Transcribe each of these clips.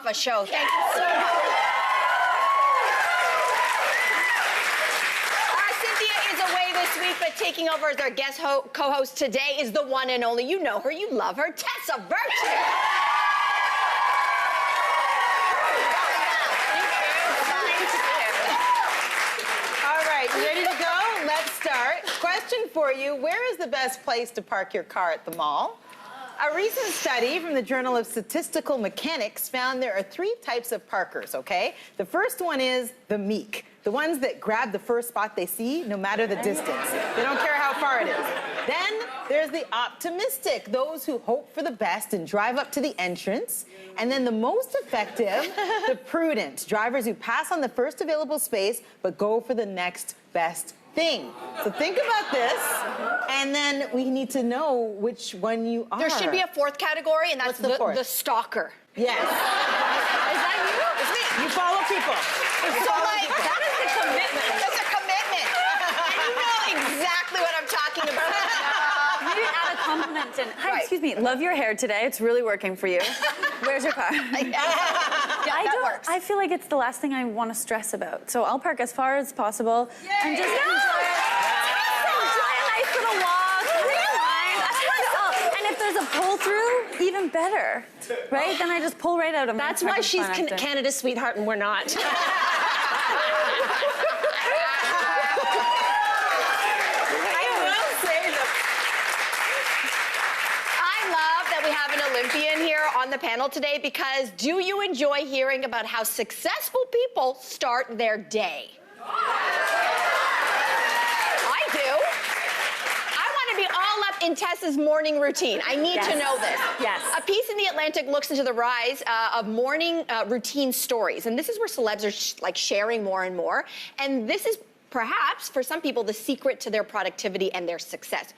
a show. Thank you so much. Cynthia is away this week, but taking over as our guest co-host today is the one and only. You know her, you love her, Tessa Virtue. All right, you ready to go? Let's start. Question for you, where is the best place to park your car at the mall? A recent study from the Journal of Statistical Mechanics found there are 3 types of parkers, okay? The first one is the meek, the ones that grab the first spot they see, no matter the distance. They don't care how far it is. Then there's the optimistic, those who hope for the best and drive up to the entrance. And then the most effective, the prudent, drivers who pass on the first available space, but go for the next best thing. So think about this, and then we need to know which one you are. There should be a 4th category, and that's the stalker. Yes. Is that you? It's me. You follow people. That is a commitment. That's a commitment. And you know exactly what I'm talking about. You didn't add a compliment in. Hi, excuse me. Love your hair today. It's really working for you. Where's your car? That works. I feel like it's the last thing I want to stress about. So I'll park as far as possible and just enjoy a nice little walk. And if there's a pull through, even better, right? Then I just pull right out of my That's why she's Canada's sweetheart and we're not. We have an Olympian here on the panel today because do you enjoy hearing about how successful people start their day? I do. I want to be all up in Tessa's morning routine. I need to know this. Yes. A piece in The Atlantic looks into the rise of morning routine stories, and this is where celebs are sharing more and more. And this is perhaps, for some people, the secret to their productivity and their success.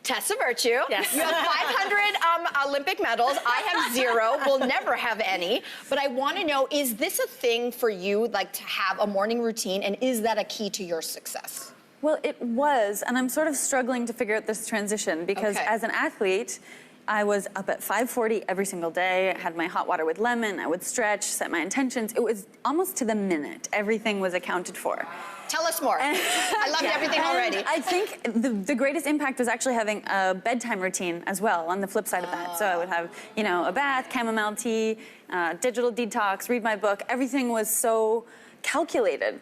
Tessa Virtue, yes. You have 500 Olympic medals. I have 0. We'll never have any. But I want to know, is this a thing for you, like to have a morning routine, and is that a key to your success? Well, it was, and I'm sort of struggling to figure out this transition because as an athlete, I was up at 5:40 every single day. I had my hot water with lemon. I would stretch, set my intentions. It was almost to the minute. Everything was accounted for. Tell us more. I loved everything already. I think the greatest impact was actually having a bedtime routine as well on the flip side of that. So I would have, a bath, chamomile tea, digital detox, read my book. Everything was so calculated.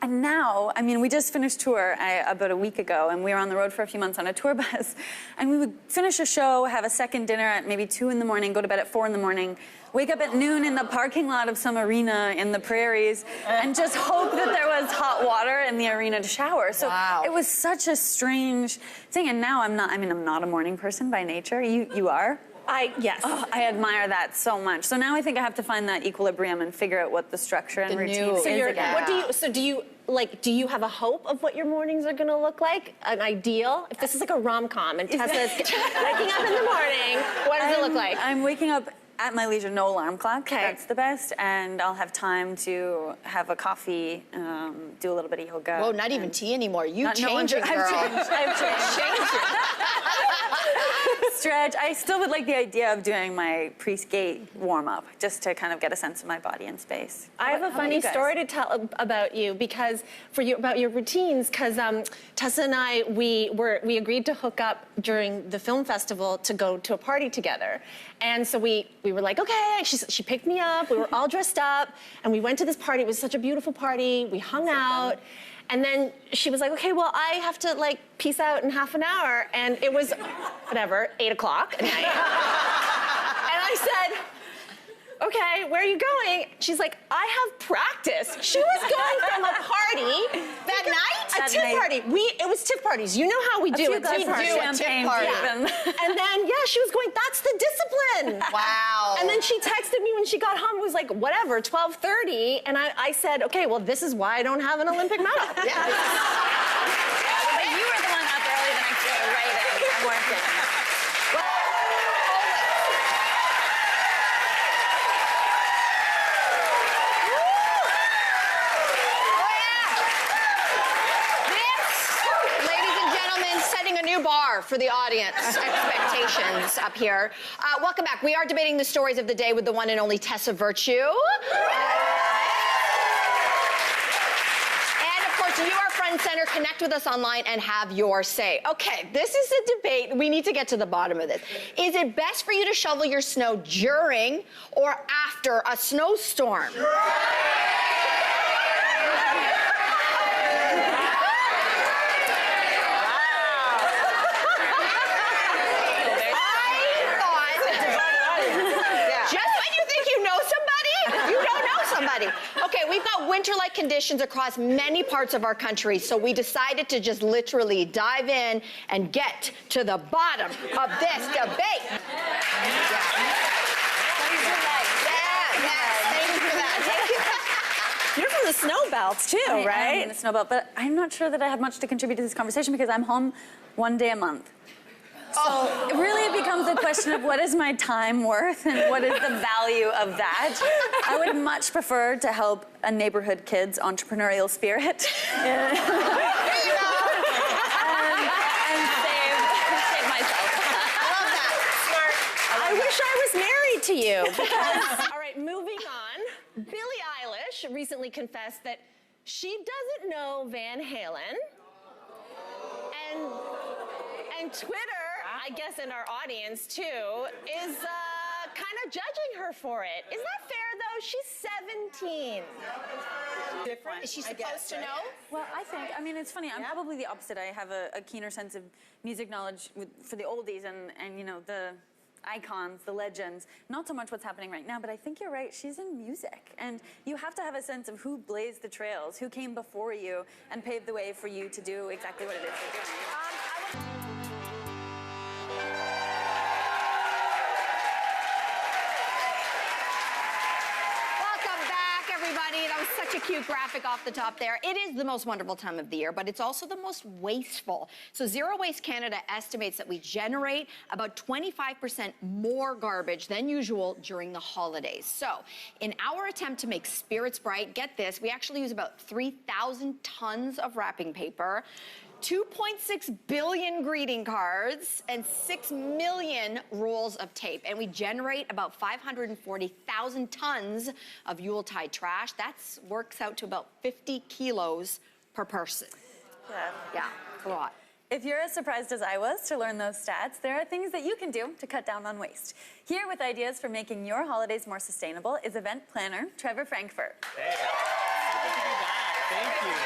And now, we just finished tour about a week ago, and we were on the road for a few months on a tour bus. And we would finish a show, have a second dinner at maybe 2 in the morning, go to bed at 4 in the morning, wake up at noon in the parking lot of some arena in the prairies, and just hope that there was hot water in the arena to shower. So it was such a strange thing. And now I'm not a morning person by nature. You are? Yes. Oh, I admire that so much. So now I think I have to find that equilibrium and figure out what the structure and routine is again. Do you have a hope of what your mornings are going to look like? An ideal? If this is like a rom-com and Tessa's waking up in the morning, what does it look like? I'm waking up at my leisure, no alarm clock. Okay. That's the best. And I'll have time to have a coffee, do a little bit of yoga. Whoa, not even tea anymore. You changed it, girl. I've changed. Stretch. I still would like the idea of doing my pre-skate warm-up, just to kind of get a sense of my body in space. I have a funny story to tell about you about your routines, because Tessa and I, we agreed to hook up during the film festival to go to a party together. And so we were like, okay, she picked me up, we were all dressed up, and we went to this party. It was such a beautiful party. We hung out. And then she was like, okay, well, I have to peace out in half an hour. And it was, 8 o'clock at night. And I said, okay, where are you going? She's like, I have practice. She was going from a party that night? A TIFF party. It was TIFF parties. You know how we do it. We do a TIFF party. And then, she was going, that's the discipline. Wow. And then she texted me when she got home. It was like, whatever, 12:30. And I said, okay, well, this is why I don't have an Olympic medal. But you were the one up early the next day, right? I'm working. Ladies and gentlemen, setting a new bar. bar for the audience expectations up here. Welcome back. We are debating the stories of the day with the one and only Tessa Virtue. And of course, you are front and center. Connect with us online and have your say. Okay, this is a debate. We need to get to the bottom of this. Is it best for you to shovel your snow during or after a snowstorm? Okay, we've got winter-like conditions across many parts of our country, so we decided to just literally dive in and get to the bottom of this debate. Thank you for that. You're from the snow belt too, right? I am in the snow belt, but I'm not sure that I have much to contribute to this conversation because I'm home one day a month. So it really becomes a question of what is my time worth and what is the value of that. I would much prefer to help a neighborhood kid's entrepreneurial spirit and save myself. I love that. Smart. I wish I was married to you. Because, all right, moving on. Billie Eilish recently confessed that she doesn't know Van Halen. And Twitter, I guess, and our audience too, is kind of judging her for it. Is that fair though? She's 17. Different. Is she supposed to know? Well, I mean, it's funny. I'm probably the opposite. I have a keener sense of music knowledge for the oldies and you know, the icons, the legends, not so much what's happening right now, but I think you're right. She's in music, and you have to have a sense of who blazed the trails, who came before you and paved the way for you to do exactly what it is you're doing. Everybody, that was such a cute graphic off the top there. It is the most wonderful time of the year, but it's also the most wasteful. So Zero Waste Canada estimates that we generate about 25% more garbage than usual during the holidays. So in our attempt to make spirits bright, get this, we actually use about 3,000 tons of wrapping paper, 2.6 billion greeting cards, and 6 million rolls of tape. And we generate about 540,000 tons of Yuletide trash. That works out to about 50 kilos per person. Yeah, a lot. If you're as surprised as I was to learn those stats, there are things that you can do to cut down on waste. Here with ideas for making your holidays more sustainable is event planner Trevor Frankfurt. Hey, good to be back. Thank you.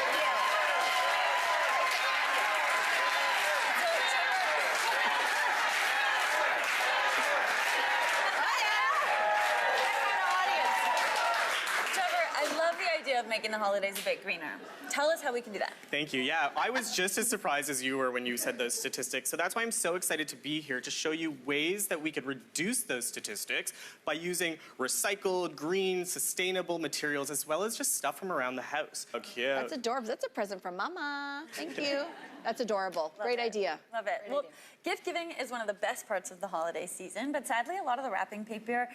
Of making the holidays a bit greener. Tell us how we can do that. Thank you. Yeah, I was just as surprised as you were when you said those statistics. So that's why I'm so excited to be here to show you ways that we could reduce those statistics by using recycled, green, sustainable materials, as well as just stuff from around the house. Oh, cute. That's adorable. That's a present from Mama. Thank you. That's adorable. Great idea. Love it. Well, gift giving is one of the best parts of the holiday season, but sadly a lot of the wrapping paper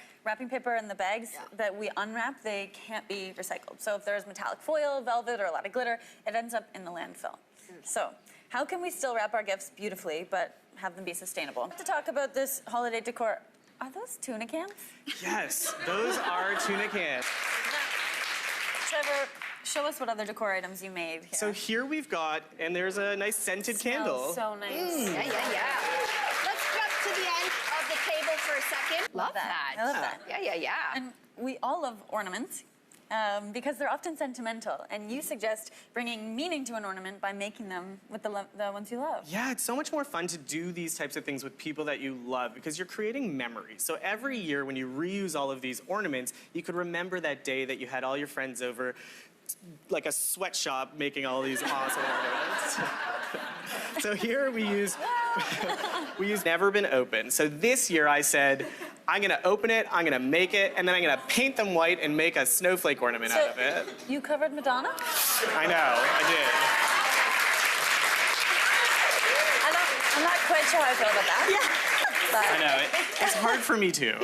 and the bags that we unwrap, they can't be recycled. So if there's metallic foil, velvet, or a lot of glitter, it ends up in the landfill. So how can we still wrap our gifts beautifully, but have them be sustainable? To talk about this holiday decor, are those tuna cans? Yes, those are tuna cans. Trevor, show us what other decor items you made here. So here we've got, and there's a nice scented candle. So nice. Yeah. Let's jump to the end of the table for a second. Love that. I love that. Yeah. And we all love ornaments because they're often sentimental. And you suggest bringing meaning to an ornament by making them with the ones you love. Yeah, it's so much more fun to do these types of things with people that you love because you're creating memories. So every year when you reuse all of these ornaments, you could remember that day that you had all your friends over, like a sweatshop, making all these awesome ornaments. So here we use never been opened. So this year I said, I'm gonna open it, I'm gonna make it, and then I'm gonna paint them white and make a snowflake ornament out of it. You covered Madonna? I know, I did. I'm not quite sure how I feel about that. Yeah. But I know, it's hard for me too.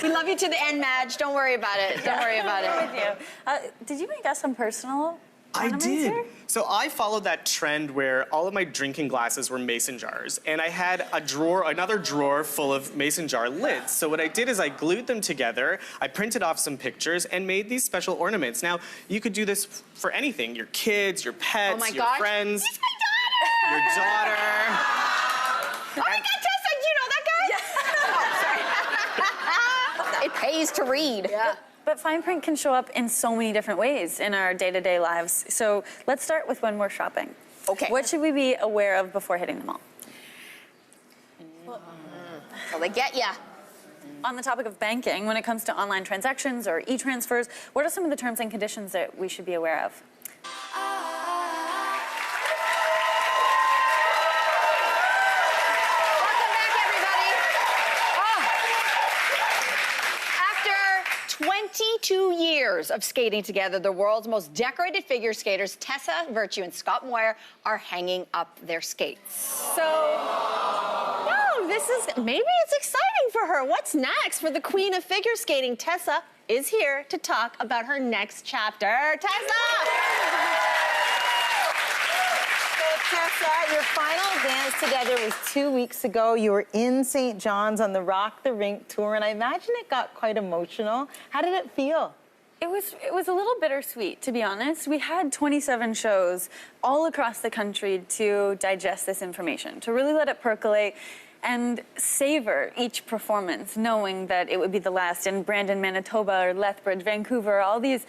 We love you to the end, Madge. Don't worry about it. Don't worry about it. with you. Did you make us some personal I ornaments did. here? So I followed that trend where all of my drinking glasses were mason jars, and I had a drawer, another drawer full of mason jar lids. So what I did is I glued them together, I printed off some pictures, and made these special ornaments. Now, you could do this for anything, your kids, your pets, Oh my your gosh. friends, It's my daughter! your daughter. Oh my God, Tessa, do you know that guy? Oh, sorry. It pays to read. Yeah. But fine print can show up in so many different ways in our day-to-day lives. So let's start with when we're shopping. Okay. What should we be aware of before hitting the mall? So they get ya. On the topic of banking, when it comes to online transactions or e-transfers, what are some of the terms and conditions that we should be aware of? Welcome back, everybody. After 22 years of skating together, the world's most decorated figure skaters, Tessa Virtue and Scott Moyer, are hanging up their skates. So, no, maybe it's exciting for her. What's next for the queen of figure skating? Tessa is here to talk about her next chapter. Tessa! So, Tessa, your final dance together was 2 weeks ago. You were in St. John's on the Rock the Rink tour, and I imagine it got quite emotional. How did it feel? It was a little bittersweet, to be honest. We had 27 shows all across the country to digest this information, to really let it percolate and savor each performance, knowing that it would be the last in Brandon, Manitoba, or Lethbridge, Vancouver, all these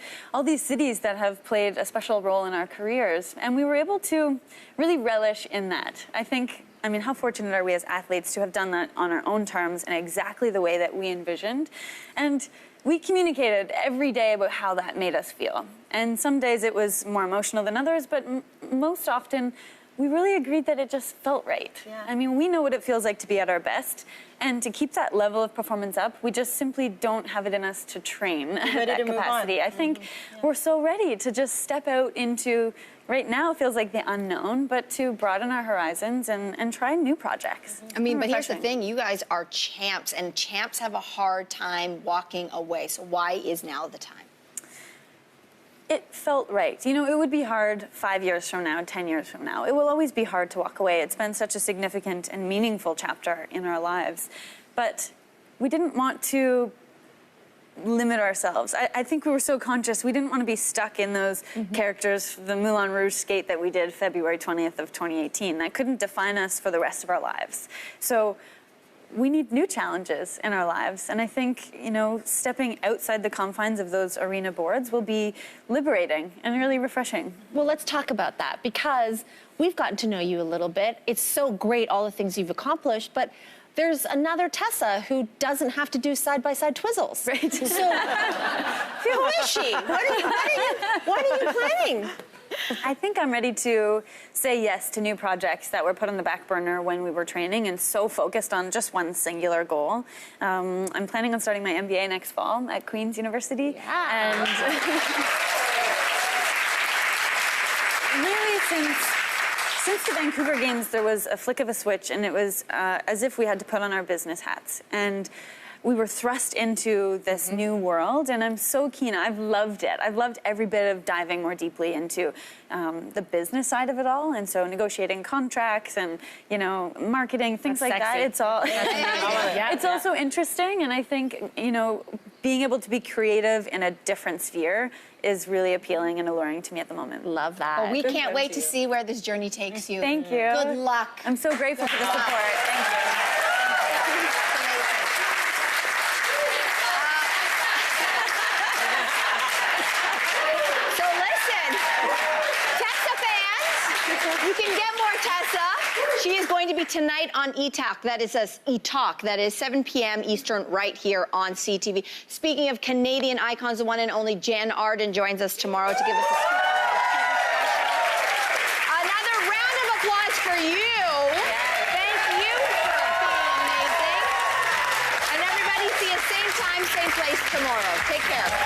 cities that have played a special role in our careers. And we were able to really relish in that. I mean, how fortunate are we as athletes to have done that on our own terms in exactly the way that we envisioned? And we communicated every day about how that made us feel. And some days it was more emotional than others, but most often we really agreed that it just felt right. Yeah. I mean, we know what it feels like to be at our best, and to keep that level of performance up, we just simply don't have it in us to train at Ready that to move on. capacity. I think we're so ready to just step out into, right now it feels like the unknown, but to broaden our horizons and try new projects. I mean, but here's the Refreshing. thing, you guys are champs, and champs have a hard time walking away. So why is now the time? It felt right. You know, it would be hard 5 years from now, 10 years from now. It will always be hard to walk away. It's been such a significant and meaningful chapter in our lives. But we didn't want to limit ourselves. I think we were so conscious. We didn't want to be stuck in those characters, the Moulin Rouge skate that we did February 20th of 2018. That couldn't define us for the rest of our lives. So we need new challenges in our lives. And I think, you know, stepping outside the confines of those arena boards will be liberating and really refreshing. Well, let's talk about that, because we've gotten to know you a little bit. It's so great, all the things you've accomplished, but there's another Tessa who doesn't have to do side-by-side twizzles. Right. So, who is she? What are you planning? I think I'm ready to say yes to new projects that were put on the back burner when we were training and so focused on just one singular goal. I'm planning on starting my MBA next fall at Queen's University. Yeah. And really, since the Vancouver Games, there was a flick of a switch, and it was as if we had to put on our business hats. And we were thrust into this new world, and I'm so keen. I've loved it. I've loved every bit of diving more deeply into the business side of it all, and so negotiating contracts and, you know, marketing, things That's like that. sexy. It's all. Yeah, it's also interesting, and I think, you know, being able to be creative in a different sphere is really appealing and alluring to me at the moment. Love that. Well, we can't wait to see where this journey takes you. Thank you. Good luck. I'm so grateful for the support. Thank you. So listen, Tessa fans, you can get more Tessa. She is going to be tonight on E-Talk. That is E-Talk. That is 7 p.m. Eastern right here on CTV. Speaking of Canadian icons, the one and only Jen Arden joins us tomorrow to give us a scoop. Another round of applause for you. Thank you for being amazing. And everybody, see you same time, same place tomorrow. Take care.